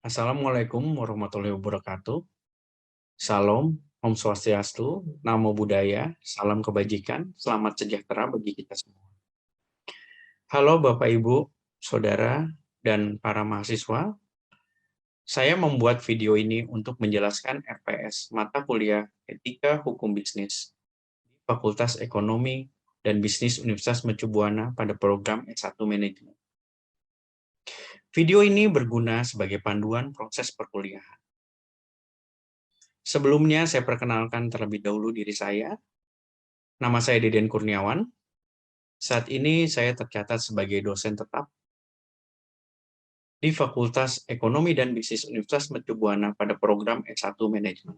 Assalamualaikum warahmatullahi wabarakatuh. Salam, Om Swastiastu, Namo Buddhaya, salam kebajikan, selamat sejahtera bagi kita semua. Halo Bapak Ibu, Saudara, dan para mahasiswa. Saya membuat video ini untuk menjelaskan RPS, mata kuliah Etika Hukum Bisnis, di Fakultas Ekonomi dan Bisnis Universitas Mercu Buana pada program S1 Manajemen. Video ini berguna sebagai panduan proses perkuliahan. Sebelumnya, saya perkenalkan terlebih dahulu diri saya. Nama saya Deden Kurniawan. Saat ini saya tercatat sebagai dosen tetap di Fakultas Ekonomi dan Bisnis Universitas Mercu Buana pada program S1 Manajemen.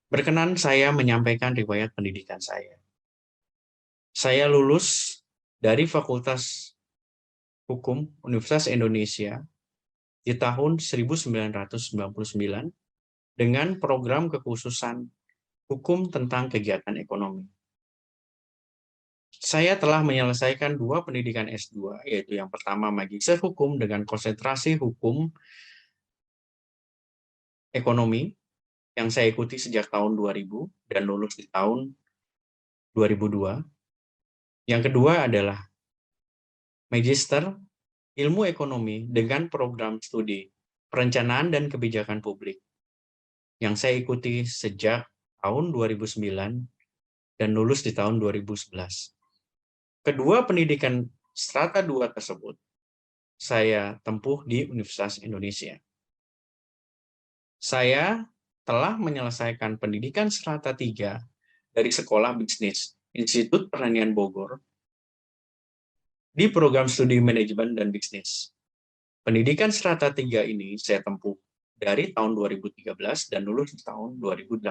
Berkenan saya menyampaikan riwayat pendidikan saya. Saya lulus dari Fakultas Hukum Universitas Indonesia di tahun 1999 dengan program kekhususan Hukum tentang Kegiatan Ekonomi. Saya telah menyelesaikan 2 pendidikan S2, yaitu yang pertama Magister Hukum dengan konsentrasi Hukum Ekonomi, yang saya ikuti sejak tahun 2000 dan lulus di tahun 2002. Yang kedua adalah Magister Ilmu Ekonomi dengan program studi Perencanaan dan Kebijakan Publik, yang saya ikuti sejak tahun 2009 dan lulus di tahun 2011. Kedua pendidikan strata 2 tersebut saya tempuh di Universitas Indonesia. Saya telah menyelesaikan pendidikan strata 3 dari Sekolah Bisnis Institut Pertanian Bogor di program studi manajemen dan bisnis. Pendidikan strata 3 ini saya tempuh dari tahun 2013 dan lulus di tahun 2018.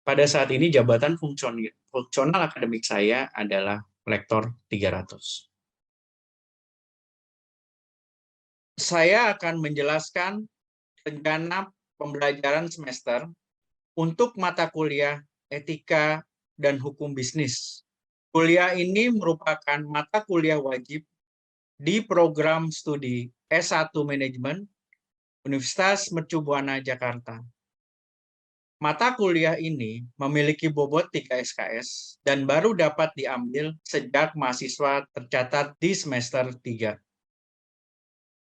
Pada saat ini jabatan fungsional akademik saya adalah Lektor 300. Saya akan menjelaskan rencana pembelajaran semester untuk mata kuliah Etika dan Hukum Bisnis. Kuliah ini merupakan mata kuliah wajib di program studi S1 Manajemen Universitas Mercu Buana, Jakarta. Mata kuliah ini memiliki bobot 3 SKS dan baru dapat diambil sejak mahasiswa tercatat di semester 3.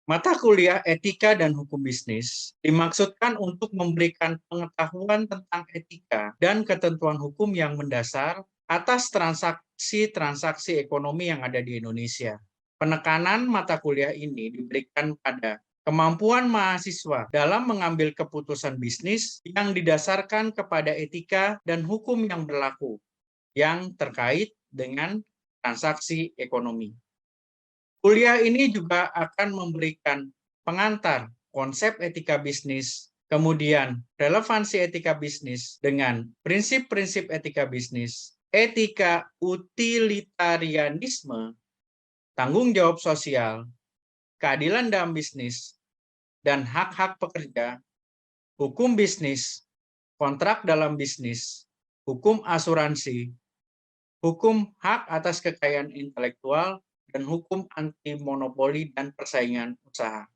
Mata kuliah Etika dan Hukum Bisnis dimaksudkan untuk memberikan pengetahuan tentang etika dan ketentuan hukum yang mendasar atas transaksi-transaksi ekonomi yang ada di Indonesia. Penekanan mata kuliah ini diberikan pada kemampuan mahasiswa dalam mengambil keputusan bisnis yang didasarkan kepada etika dan hukum yang berlaku yang terkait dengan transaksi ekonomi. Kuliah ini juga akan memberikan pengantar konsep etika bisnis, kemudian relevansi etika bisnis dengan prinsip-prinsip etika bisnis, etika utilitarianisme, tanggung jawab sosial, keadilan dalam bisnis, dan hak-hak pekerja, hukum bisnis, kontrak dalam bisnis, hukum asuransi, hukum hak atas kekayaan intelektual, dan hukum anti monopoli dan persaingan usaha.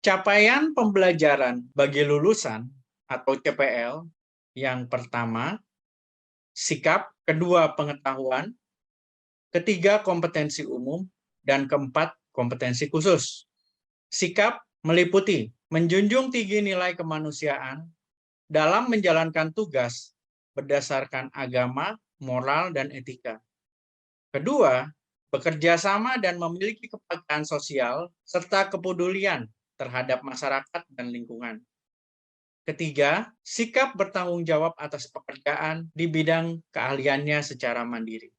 Capaian pembelajaran bagi lulusan atau CPL yang pertama, sikap, kedua pengetahuan, ketiga kompetensi umum, dan keempat kompetensi khusus. Sikap meliputi menjunjung tinggi nilai kemanusiaan dalam menjalankan tugas berdasarkan agama, moral, dan etika. Kedua, bekerja sama dan memiliki kepekaan sosial serta kepedulian terhadap masyarakat dan lingkungan. Ketiga, sikap bertanggung jawab atas pekerjaan di bidang keahliannya secara mandiri.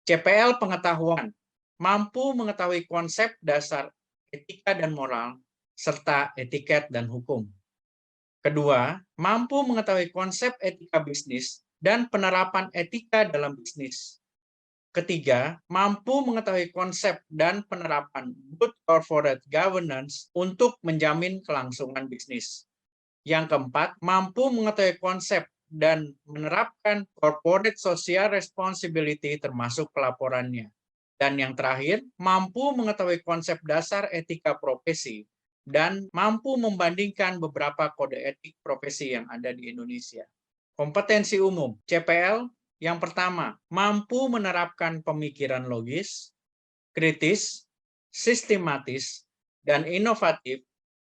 CPL pengetahuan, mampu mengetahui konsep dasar etika dan moral, serta etiket dan hukum. Kedua, mampu mengetahui konsep etika bisnis dan penerapan etika dalam bisnis. Ketiga, mampu mengetahui konsep dan penerapan good corporate governance untuk menjamin kelangsungan bisnis. Yang keempat, mampu mengetahui konsep dan menerapkan corporate social responsibility termasuk pelaporannya. Dan yang terakhir, mampu mengetahui konsep dasar etika profesi dan mampu membandingkan beberapa kode etik profesi yang ada di Indonesia. Kompetensi umum, CPL, yang pertama, mampu menerapkan pemikiran logis, kritis, sistematis, dan inovatif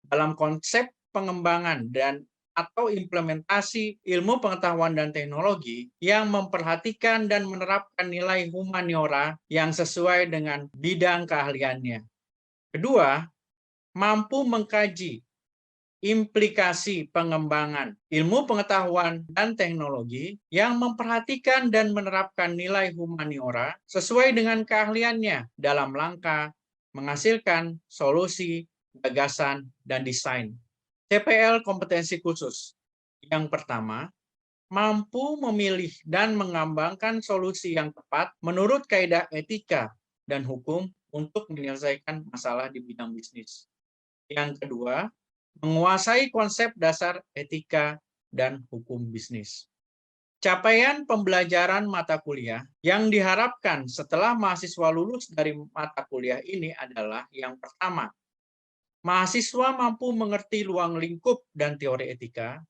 dalam konsep pengembangan dan atau implementasi ilmu pengetahuan dan teknologi yang memperhatikan dan menerapkan nilai humaniora yang sesuai dengan bidang keahliannya. Kedua, mampu mengkaji implikasi pengembangan ilmu pengetahuan dan teknologi yang memperhatikan dan menerapkan nilai humaniora sesuai dengan keahliannya dalam langkah menghasilkan solusi, gagasan, dan desain. CPL kompetensi khusus. Yang pertama, mampu memilih dan mengembangkan solusi yang tepat menurut kaidah etika dan hukum untuk menyelesaikan masalah di bidang bisnis. Yang kedua, menguasai konsep dasar etika dan hukum bisnis. Capaian pembelajaran mata kuliah yang diharapkan setelah mahasiswa lulus dari mata kuliah ini adalah yang pertama, mahasiswa mampu mengerti ruang lingkup dan teori etika.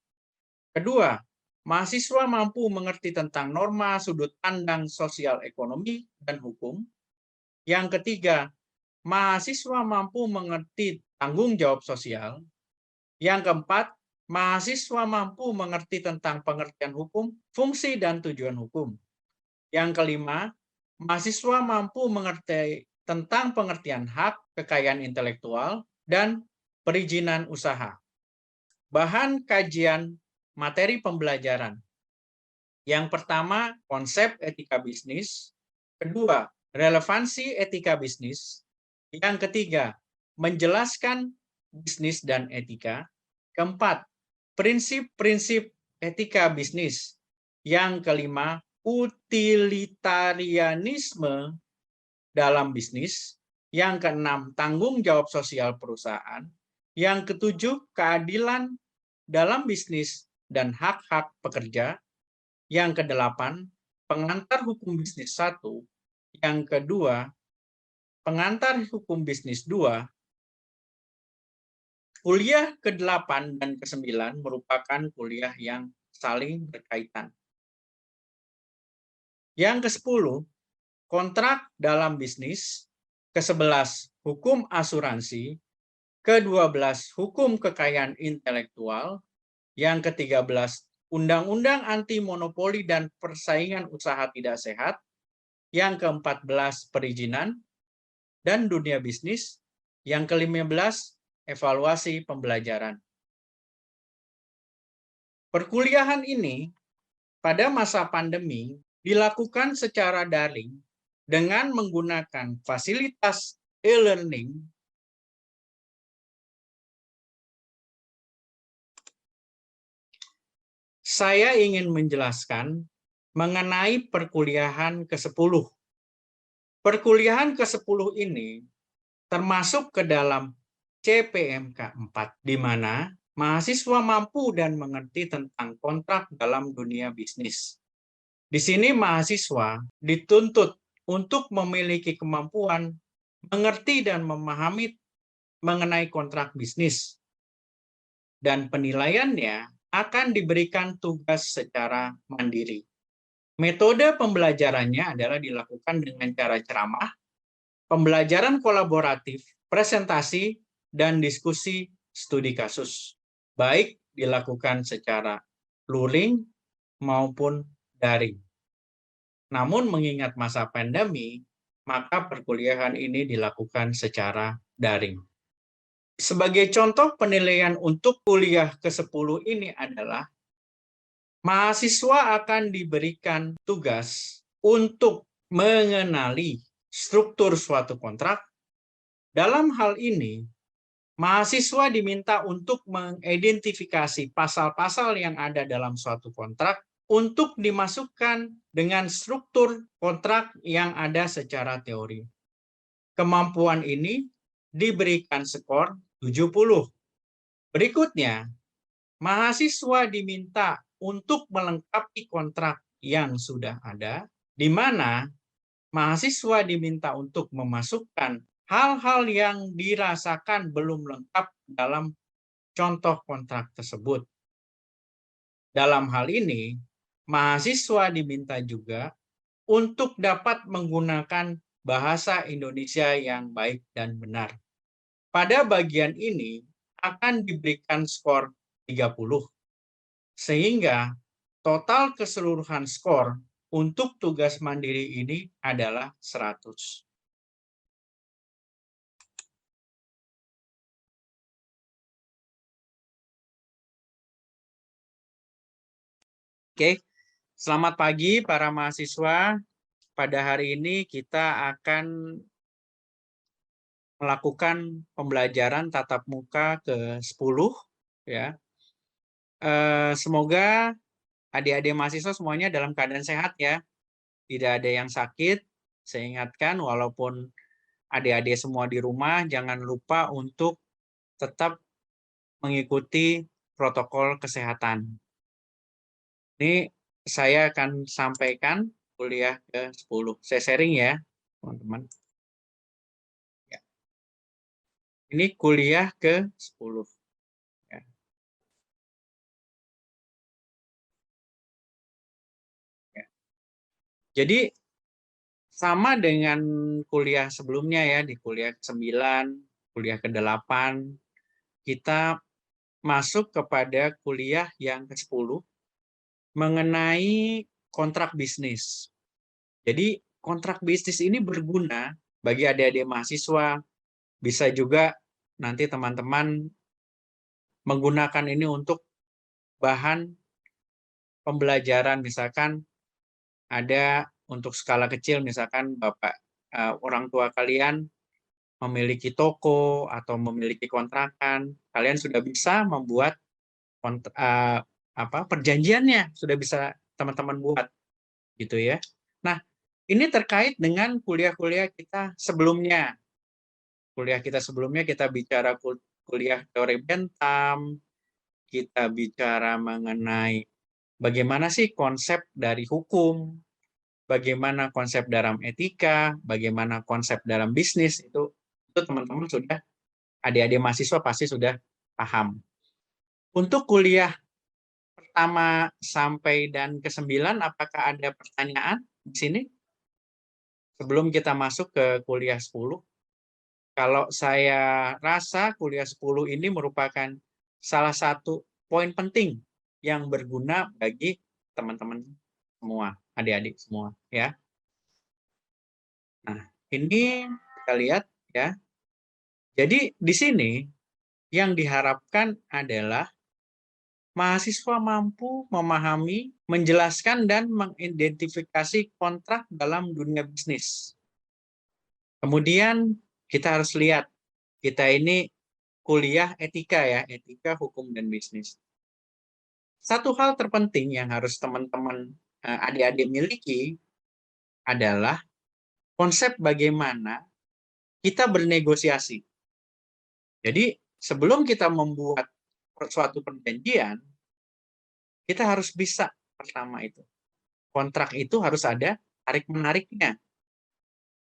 Kedua, mahasiswa mampu mengerti tentang norma sudut pandang sosial ekonomi dan hukum. Yang ketiga, mahasiswa mampu mengerti tanggung jawab sosial. Yang keempat, mahasiswa mampu mengerti tentang pengertian hukum, fungsi, dan tujuan hukum. Yang kelima, mahasiswa mampu mengerti tentang pengertian hak, kekayaan intelektual, dan perizinan usaha. Bahan kajian materi pembelajaran. Yang pertama, konsep etika bisnis. Kedua, relevansi etika bisnis. Yang ketiga, menjelaskan bisnis dan etika. Keempat, prinsip-prinsip etika bisnis. Yang kelima, utilitarianisme dalam bisnis. Yang keenam, tanggung jawab sosial perusahaan. Yang ketujuh, keadilan dalam bisnis dan hak-hak pekerja. Yang kedelapan, pengantar hukum bisnis 1. Yang kedua, pengantar hukum bisnis 2. Kuliah ke-8 dan ke-9 merupakan kuliah yang saling berkaitan. Yang ke-10, kontrak dalam bisnis. Ke-11, hukum asuransi. Ke-12, hukum kekayaan intelektual. Yang ke-13, undang-undang anti monopoli dan persaingan usaha tidak sehat. Yang ke-14, perizinan dan dunia bisnis. Yang ke-15, evaluasi pembelajaran. Perkuliahan ini pada masa pandemi dilakukan secara daring dengan menggunakan fasilitas e-learning. Saya ingin menjelaskan mengenai perkuliahan ke-10. Perkuliahan ke-10 ini termasuk ke dalam CPMK 4, di mana mahasiswa mampu dan mengerti tentang kontrak dalam dunia bisnis. Di sini mahasiswa dituntut untuk memiliki kemampuan mengerti dan memahami mengenai kontrak bisnis. Dan penilaiannya akan diberikan tugas secara mandiri. Metode pembelajarannya adalah dilakukan dengan cara ceramah, pembelajaran kolaboratif, presentasi, dan diskusi studi kasus. Baik dilakukan secara luring maupun daring. Namun mengingat masa pandemi, maka perkuliahan ini dilakukan secara daring. Sebagai contoh penilaian untuk kuliah ke-10 ini adalah mahasiswa akan diberikan tugas untuk mengenali struktur suatu kontrak. Dalam hal ini, mahasiswa diminta untuk mengidentifikasi pasal-pasal yang ada dalam suatu kontrak untuk dimasukkan dengan struktur kontrak yang ada secara teori. Kemampuan ini diberikan skor 70. Berikutnya, mahasiswa diminta untuk melengkapi kontrak yang sudah ada, di mana mahasiswa diminta untuk memasukkan hal-hal yang dirasakan belum lengkap dalam contoh kontrak tersebut. Dalam hal ini, mahasiswa diminta juga untuk dapat menggunakan bahasa Indonesia yang baik dan benar. Pada bagian ini akan diberikan skor 30, sehingga total keseluruhan skor untuk tugas mandiri ini adalah 100. Oke, selamat pagi para mahasiswa. Pada hari ini kita akan melakukan pembelajaran tatap muka ke-10 ya. Semoga adik-adik mahasiswa semuanya dalam keadaan sehat ya. Tidak ada yang sakit. Saya ingatkan walaupun adik-adik semua di rumah, jangan lupa untuk tetap mengikuti protokol kesehatan. Ini saya akan sampaikan kuliah ke-10. Saya sharing ya, teman-teman. Ya. Ini kuliah ke-10. Ya. Ya. Jadi sama dengan kuliah sebelumnya ya, di kuliah ke-9, kuliah ke-8, kita masuk kepada kuliah yang ke-10 mengenai kontrak bisnis. Jadi kontrak bisnis ini berguna bagi adik-adik mahasiswa, bisa juga nanti teman-teman menggunakan ini untuk bahan pembelajaran, misalkan ada untuk skala kecil, misalkan Bapak orang tua kalian memiliki toko atau memiliki kontrakan, kalian sudah bisa membuat perjanjiannya, sudah bisa teman-teman buat gitu ya. Nah, ini terkait dengan kuliah-kuliah kita sebelumnya. Kuliah kita sebelumnya kita bicara kuliah teori Bentham, kita bicara mengenai bagaimana sih konsep dari hukum, bagaimana konsep dalam etika, bagaimana konsep dalam bisnis, itu teman-teman sudah, adik-adik mahasiswa pasti sudah paham. Untuk kuliah pertama sampai dan ke-9, apakah ada pertanyaan di sini? Sebelum kita masuk ke kuliah 10, kalau saya rasa kuliah 10 ini merupakan salah satu poin penting yang berguna bagi teman-teman semua, adik-adik semua ya. Nah, ini kita lihat ya. Jadi di sini yang diharapkan adalah mahasiswa mampu memahami, menjelaskan, dan mengidentifikasi kontrak dalam dunia bisnis. Kemudian kita harus lihat, kita ini kuliah etika ya, etika, hukum, dan bisnis. Satu hal terpenting yang harus teman-teman adik-adik miliki adalah konsep bagaimana kita bernegosiasi. Jadi sebelum kita membuat suatu perjanjian, kita harus bisa pertama itu. Kontrak itu harus ada tarik-menariknya.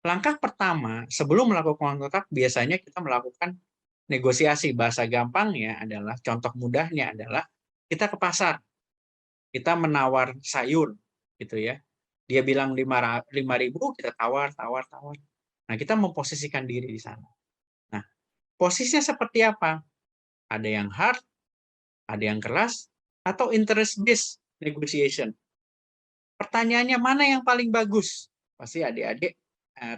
Langkah pertama, sebelum melakukan kontrak, biasanya kita melakukan negosiasi. Bahasa gampangnya adalah, contoh mudahnya adalah, kita ke pasar, kita menawar sayur, gitu ya. Dia bilang 5.000, kita tawar. Nah, kita memposisikan diri di sana. Nah, posisinya seperti apa? Ada yang hard, ada yang keras, atau interest-based negotiation. Pertanyaannya, mana yang paling bagus? Pasti adik-adik,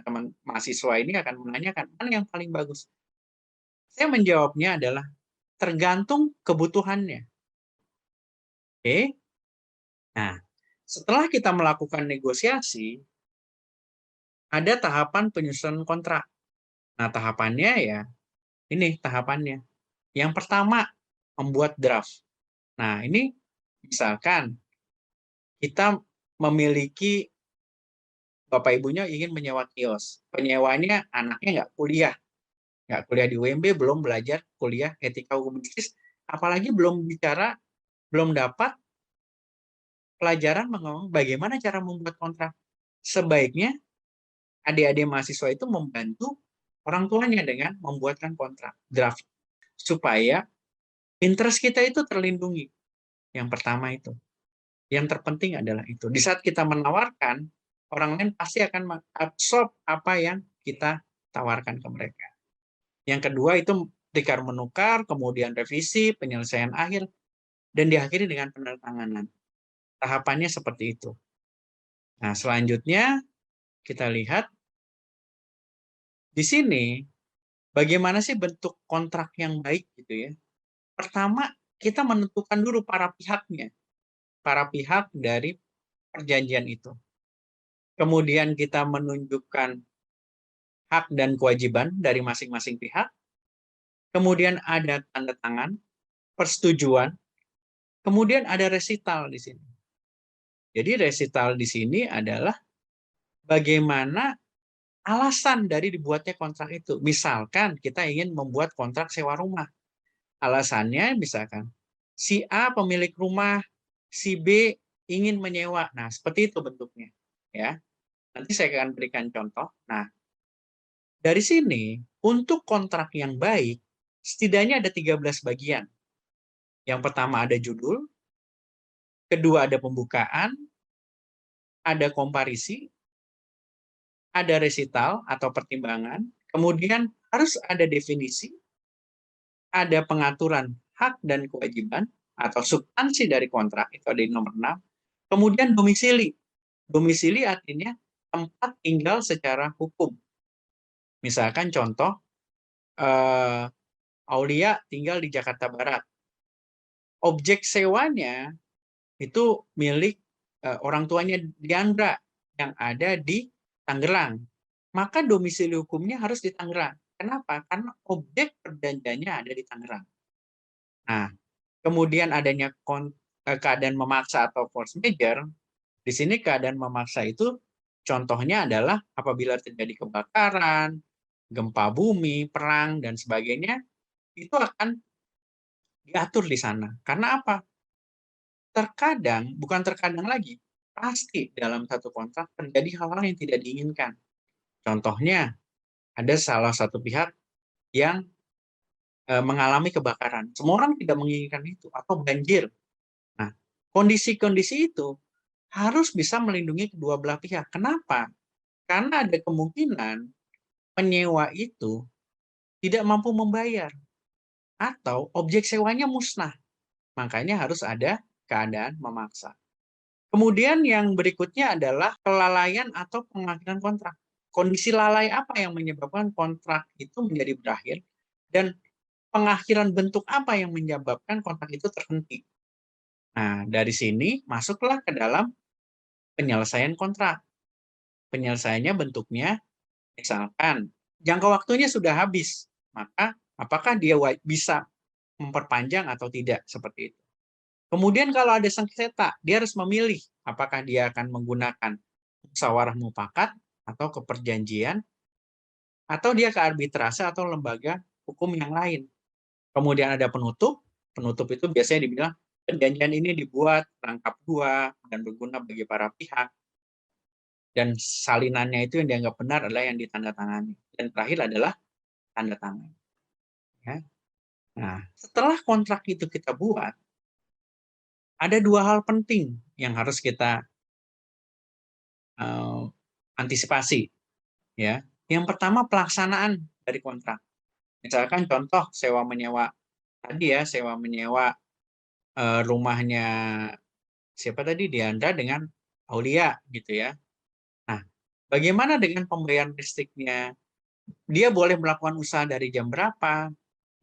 teman mahasiswa ini akan menanyakan, mana yang paling bagus? Saya menjawabnya adalah tergantung kebutuhannya. Oke? Nah, setelah kita melakukan negosiasi, ada tahapan penyusunan kontrak. Nah, tahapannya ya, ini tahapannya. Yang pertama, membuat draft. Nah, ini misalkan kita memiliki bapak ibunya ingin menyewa kios. Penyewanya anaknya nggak kuliah di UMB, belum belajar kuliah etika hukum bisnis, apalagi belum dapat pelajaran mengenai bagaimana cara membuat kontrak. Sebaiknya adik-adik mahasiswa itu membantu orang tuanya dengan membuatkan kontrak draft supaya interest kita itu terlindungi. Yang pertama itu. Yang terpenting adalah itu. Di saat kita menawarkan, orang lain pasti akan mengabsorb apa yang kita tawarkan ke mereka. Yang kedua itu tikar menukar, kemudian revisi, penyelesaian akhir, dan diakhiri dengan penandatanganan. Tahapannya seperti itu. Nah, selanjutnya kita lihat di sini bagaimana sih bentuk kontrak yang baik gitu ya. Pertama, kita menentukan dulu para pihaknya, para pihak dari perjanjian itu. Kemudian kita menunjukkan hak dan kewajiban dari masing-masing pihak. Kemudian ada tanda tangan, persetujuan, kemudian ada resital di sini. Jadi resital di sini adalah bagaimana alasan dari dibuatnya kontrak itu. Misalkan kita ingin membuat kontrak sewa rumah. Alasannya misalkan si A pemilik rumah, si B ingin menyewa. Nah, seperti itu bentuknya. Ya. Nanti saya akan berikan contoh. Nah, dari sini untuk kontrak yang baik setidaknya ada 13 bagian. Yang pertama ada judul, kedua ada pembukaan, ada komparisi, ada resital atau pertimbangan, kemudian harus ada definisi, ada pengaturan hak dan kewajiban atau substansi dari kontrak, itu ada di nomor 6. Kemudian domisili. Domisili artinya tempat tinggal secara hukum. Misalkan contoh, Aulia tinggal di Jakarta Barat. Objek sewanya itu milik orang tuanya Diandra yang ada di Tangerang. Maka domisili hukumnya harus di Tangerang. Kenapa? Karena objek perjanjiannya ada di Tangerang. Nah, kemudian adanya keadaan memaksa atau force majeure, di sini keadaan memaksa itu contohnya adalah apabila terjadi kebakaran, gempa bumi, perang, dan sebagainya, itu akan diatur di sana. Karena apa? Terkadang, bukan terkadang lagi, pasti dalam satu kontrak terjadi hal-hal yang tidak diinginkan. Contohnya, ada salah satu pihak yang mengalami kebakaran. Semua orang tidak menginginkan itu, atau banjir. Nah, kondisi-kondisi itu harus bisa melindungi kedua belah pihak. Kenapa? Karena ada kemungkinan penyewa itu tidak mampu membayar, atau objek sewanya musnah. Makanya harus ada keadaan memaksa. Kemudian yang berikutnya adalah kelalaian atau pengakhiran kontrak. Kondisi lalai apa yang menyebabkan kontrak itu menjadi berakhir, dan pengakhiran bentuk apa yang menyebabkan kontrak itu terhenti. Nah, dari sini masuklah ke dalam penyelesaian kontrak. Penyelesaiannya bentuknya, misalkan jangka waktunya sudah habis, maka apakah dia bisa memperpanjang atau tidak, seperti itu. Kemudian kalau ada sengketa, dia harus memilih apakah dia akan menggunakan musyawarah mufakat atau keperjanjian, atau dia ke arbitrase atau lembaga hukum yang lain. Kemudian ada penutup. Penutup itu biasanya dibilang perjanjian ini dibuat rangkap dua dan berguna bagi para pihak. Dan salinannya itu yang dianggap benar adalah yang ditandatangani. Dan terakhir adalah tanda tangan. Ya. Nah, setelah kontrak itu kita buat, ada dua hal penting yang harus kita antisipasi. Ya, yang pertama pelaksanaan dari kontrak. Misalkan contoh sewa menyewa tadi ya, sewa menyewa rumahnya siapa tadi, Diandra dengan Aulia gitu ya. Nah, bagaimana dengan pembayaran listriknya? Dia boleh melakukan usaha dari jam berapa?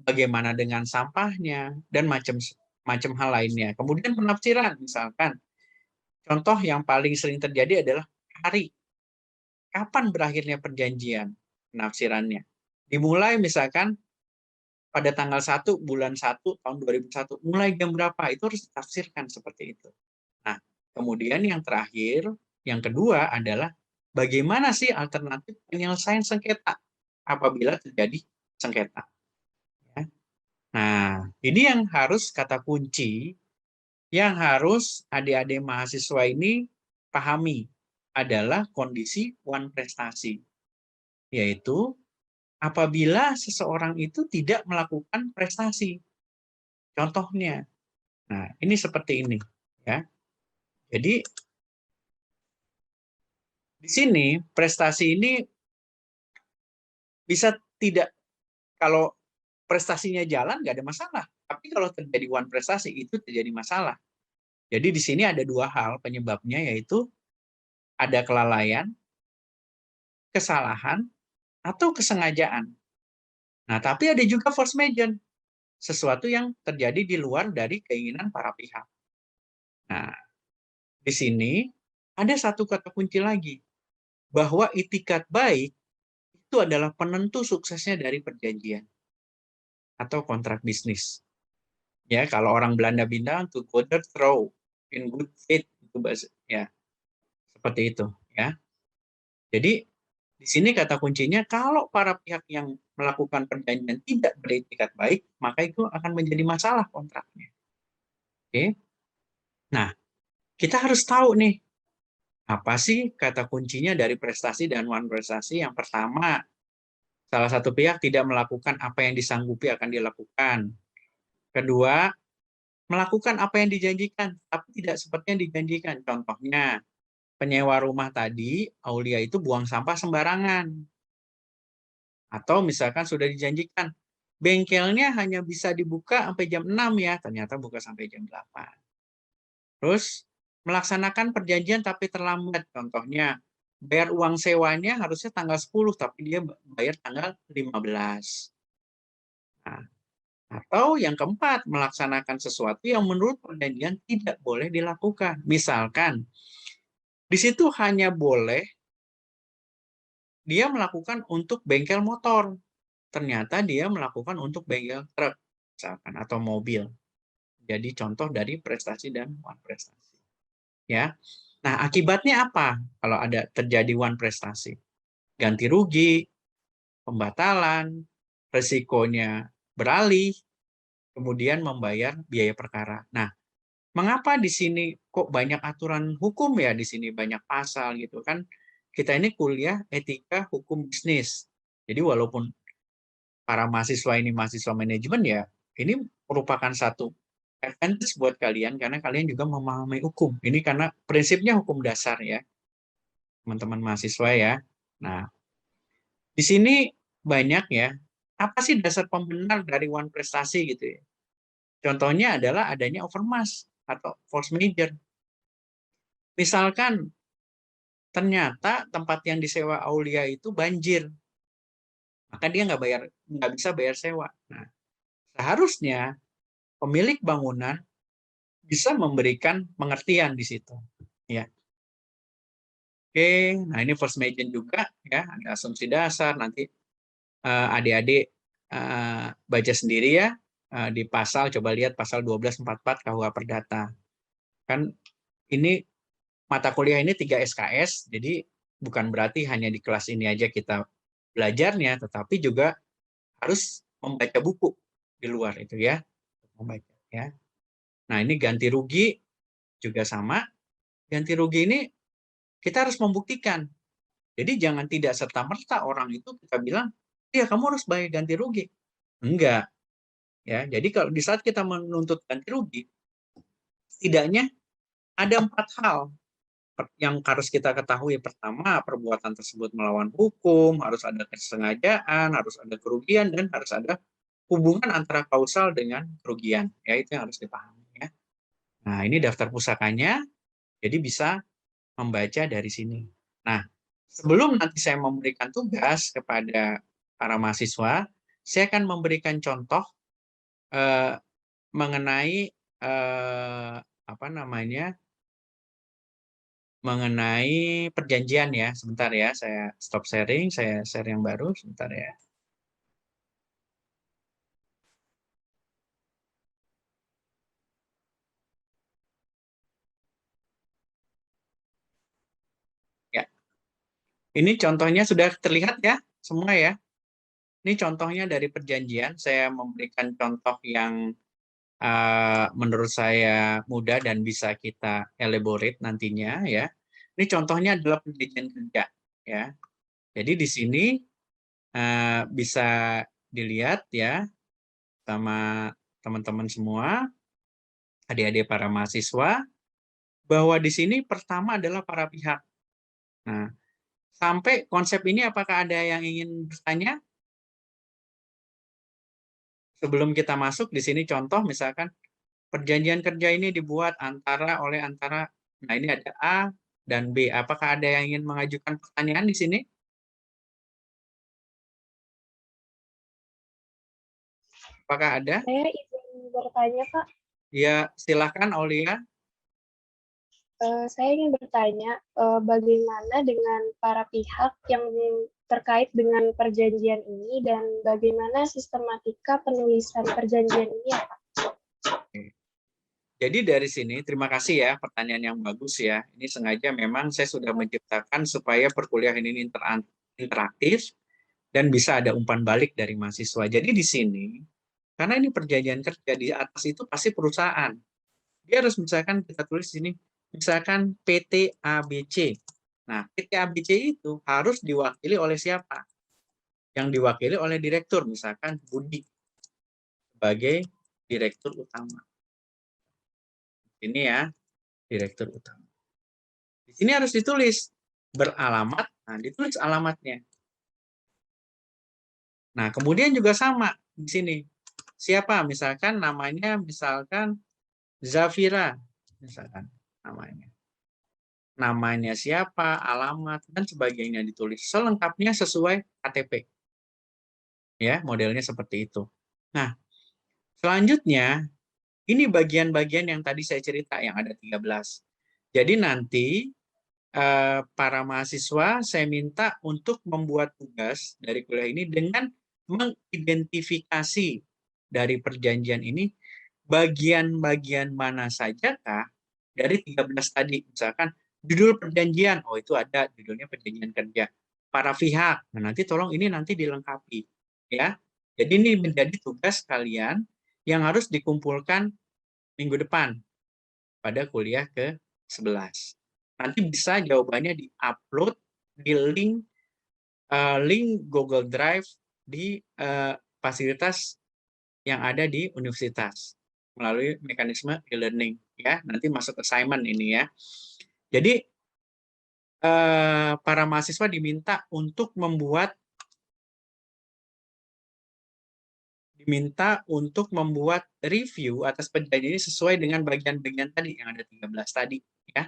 Bagaimana dengan sampahnya dan macam hal lainnya. Kemudian penafsiran, misalkan contoh yang paling sering terjadi adalah hari. Kapan berakhirnya perjanjian penafsirannya? Dimulai misalkan pada tanggal 1 bulan 1 tahun 2001, mulai jam berapa, itu harus ditafsirkan seperti itu. Nah, kemudian yang terakhir, yang kedua adalah bagaimana sih alternatif penyelesaian sengketa apabila terjadi sengketa. Ya. Nah, ini yang harus kata kunci yang harus adik-adik mahasiswa ini pahami adalah kondisi wan prestasi. yaitu apabila seseorang itu tidak melakukan prestasi. Contohnya, nah ini seperti ini, ya. Jadi di sini prestasi ini bisa tidak, kalau prestasinya jalan nggak ada masalah, tapi kalau terjadi one prestasi itu terjadi masalah. Jadi di sini ada dua hal penyebabnya, yaitu ada kelalaian, kesalahan, atau kesengajaan. Nah, tapi ada juga force major, sesuatu yang terjadi di luar dari keinginan para pihak. Nah, di sini ada satu kata kunci lagi, bahwa itikat baik itu adalah penentu suksesnya dari perjanjian atau kontrak bisnis. Ya, kalau orang Belanda bilang to go the through in good faith, itu bahasa ya, seperti itu, ya. Jadi di sini kata kuncinya, kalau para pihak yang melakukan perjanjian tidak beretikat baik, maka itu akan menjadi masalah kontraknya. Oke. Nah, kita harus tahu nih, apa sih kata kuncinya dari prestasi dan one prestasi? Yang pertama, salah satu pihak tidak melakukan apa yang disanggupi akan dilakukan. Kedua, melakukan apa yang dijanjikan, tapi tidak seperti yang dijanjikan. Contohnya, penyewa rumah tadi, Aulia itu buang sampah sembarangan. Atau misalkan sudah dijanjikan, bengkelnya hanya bisa dibuka sampai jam 6 ya, ternyata buka sampai jam 8. Terus melaksanakan perjanjian tapi terlambat, contohnya bayar uang sewanya harusnya tanggal 10 tapi dia bayar tanggal 15. Nah, atau yang keempat, melaksanakan sesuatu yang menurut perjanjian tidak boleh dilakukan. Misalkan di situ hanya boleh dia melakukan untuk bengkel motor, ternyata dia melakukan untuk bengkel truk misalkan atau mobil. Jadi contoh dari prestasi dan one prestasi. Ya. Nah, akibatnya apa kalau ada terjadi one prestasi? Ganti rugi, pembatalan, resikonya beralih, kemudian membayar biaya perkara. Nah, mengapa di sini kok banyak aturan hukum ya, di sini banyak pasal gitu kan? Kita ini kuliah etika hukum bisnis. Jadi walaupun para mahasiswa ini mahasiswa manajemen, ya ini merupakan satu advantage buat kalian karena kalian juga memahami hukum. Ini karena prinsipnya hukum dasar ya, teman-teman mahasiswa ya. Nah, di sini banyak ya, apa sih dasar pembenar dari one prestasi gitu ya. Contohnya adalah adanya overmas atau force major. Misalkan ternyata tempat yang disewa Aulia itu banjir, maka dia nggak bisa bayar sewa. Nah, seharusnya pemilik bangunan bisa memberikan pengertian di situ. Ya. Oke, nah ini force major juga ya, ada asumsi dasar, nanti adik-adik baca sendiri ya di pasal, coba lihat pasal 1244 KUH Perdata. Kan ini mata kuliah ini 3 SKS, jadi bukan berarti hanya di kelas ini aja kita belajarnya, tetapi juga harus membaca buku di luar itu ya, membaca ya. Nah, ini ganti rugi juga sama. Ganti rugi ini kita harus membuktikan. Jadi jangan tidak serta-merta orang itu kita bilang, "Iya, kamu harus bayar ganti rugi." Enggak, ya. Jadi kalau di saat kita menuntut ganti rugi, setidaknya ada 4 hal yang harus kita ketahui. Pertama, perbuatan tersebut melawan hukum, harus ada kesengajaan, harus ada kerugian, dan harus ada hubungan antara kausal dengan kerugian. Ya, itu yang harus dipahami ya. Nah, ini daftar pusakanya, jadi bisa membaca dari sini. Nah, sebelum nanti saya memberikan tugas kepada para mahasiswa, saya akan memberikan contoh eh, mengenai apa namanya, mengenai perjanjian ya. Sebentar ya, saya stop sharing, saya share yang baru sebentar ya. Ya, ini contohnya sudah terlihat ya, semua ya. Ini contohnya dari perjanjian. Saya memberikan contoh yang menurut saya mudah dan bisa kita elaborate nantinya ya. Ini contohnya adalah perjanjian kerja ya. Jadi di sini bisa dilihat ya sama teman-teman semua, adik-adik para mahasiswa, bahwa di sini pertama adalah para pihak. Nah, sampai konsep ini apakah ada yang ingin bertanya? Sebelum kita masuk di sini contoh misalkan perjanjian kerja ini dibuat antara, nah ini ada A dan B. Apakah ada yang ingin mengajukan pertanyaan di sini? Apakah ada? Saya izin bertanya, Pak. Ya, silakan Aulia. Saya ingin bertanya, bagaimana dengan para pihak yang terkait dengan perjanjian ini dan bagaimana sistematika penulisan perjanjian ini ya, Pak? Jadi dari sini, terima kasih ya pertanyaan yang bagus ya. Ini sengaja memang saya sudah menciptakan supaya perkuliahan ini interaktif dan bisa ada umpan balik dari mahasiswa. Jadi di sini, karena ini perjanjian kerja di atas itu pasti perusahaan. Dia harus misalkan kita tulis di sini, misalkan PT ABC. Nah, PT ABC itu harus diwakili oleh siapa? Yang diwakili oleh direktur, misalkan Budi sebagai direktur utama. Ini ya, direktur utama. Di sini harus ditulis beralamat, nah ditulis alamatnya. Nah, kemudian juga sama di sini. Siapa? Misalkan namanya misalkan Zafira, misalkan namanya. Namanya siapa, alamat dan sebagainya ditulis selengkapnya sesuai KTP. Ya, modelnya seperti itu. Nah, selanjutnya ini bagian-bagian yang tadi saya cerita yang ada 13. Jadi nanti para mahasiswa saya minta untuk membuat tugas dari kuliah ini dengan mengidentifikasi dari perjanjian ini bagian-bagian mana sajakah dari 13 tadi. Misalkan judul perjanjian, oh itu ada judulnya perjanjian kerja. Para pihak, nah nanti tolong ini nanti dilengkapi. Ya, jadi ini menjadi tugas kalian yang harus dikumpulkan minggu depan pada kuliah ke-11. Nanti bisa jawabannya di-upload di link Google Drive di fasilitas yang ada di universitas melalui mekanisme e-learning ya. Nanti masuk assignment ini ya. Jadi para mahasiswa diminta untuk membuat review atas perjanjian ini sesuai dengan bagian-bagian tadi yang ada 13 tadi ya.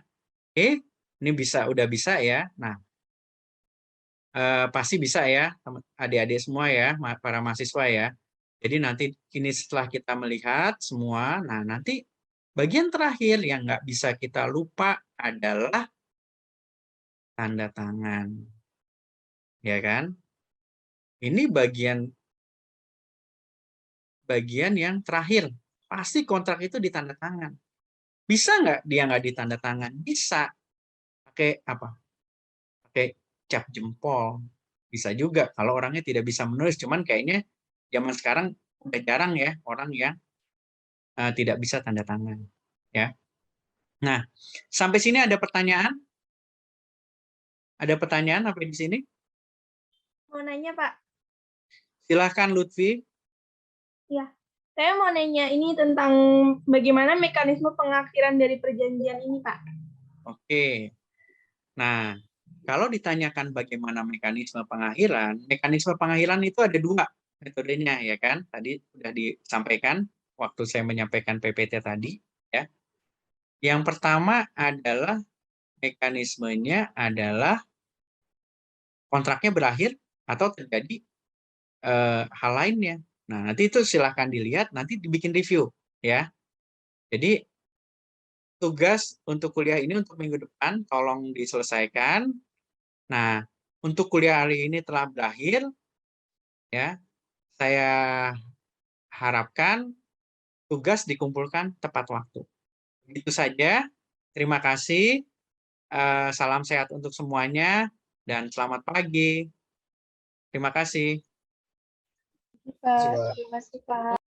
Oke, ini udah bisa ya. Nah, pasti bisa ya adik-adik semua ya, para mahasiswa ya. Jadi nanti ini setelah kita melihat semua, nah nanti bagian terakhir yang nggak bisa kita lupa adalah tanda tangan. Ya kan? Ini bagian yang terakhir. Pasti kontrak itu ditanda tangan. Bisa nggak dia nggak ditanda tangan? Bisa. Pakai apa? Pakai cap jempol. Bisa juga kalau orangnya tidak bisa menulis. Cuman kayaknya zaman sekarang udah jarang ya orang yang tidak bisa tanda tangan. Ya. Nah, sampai sini ada pertanyaan? Ada pertanyaan apa di sini? Mau nanya, Pak. Silahkan Lutfi. Ya, saya mau nanya ini tentang bagaimana mekanisme pengakhiran dari perjanjian ini, Pak. Oke. Nah, kalau ditanyakan bagaimana mekanisme pengakhiran itu ada dua metodenya, ya kan? Tadi sudah disampaikan waktu saya menyampaikan PPT tadi, ya. Yang pertama adalah mekanismenya adalah kontraknya berakhir atau terjadi hal lainnya. Nah, nanti itu silahkan dilihat, nanti dibikin review, ya. Jadi tugas untuk kuliah ini untuk minggu depan tolong diselesaikan. Nah, untuk kuliah hari ini telah berakhir, ya. Saya harapkan tugas dikumpulkan tepat waktu. Begitu saja. Terima kasih. Salam sehat untuk semuanya dan selamat pagi. Terima kasih. Terima kasih, Pak.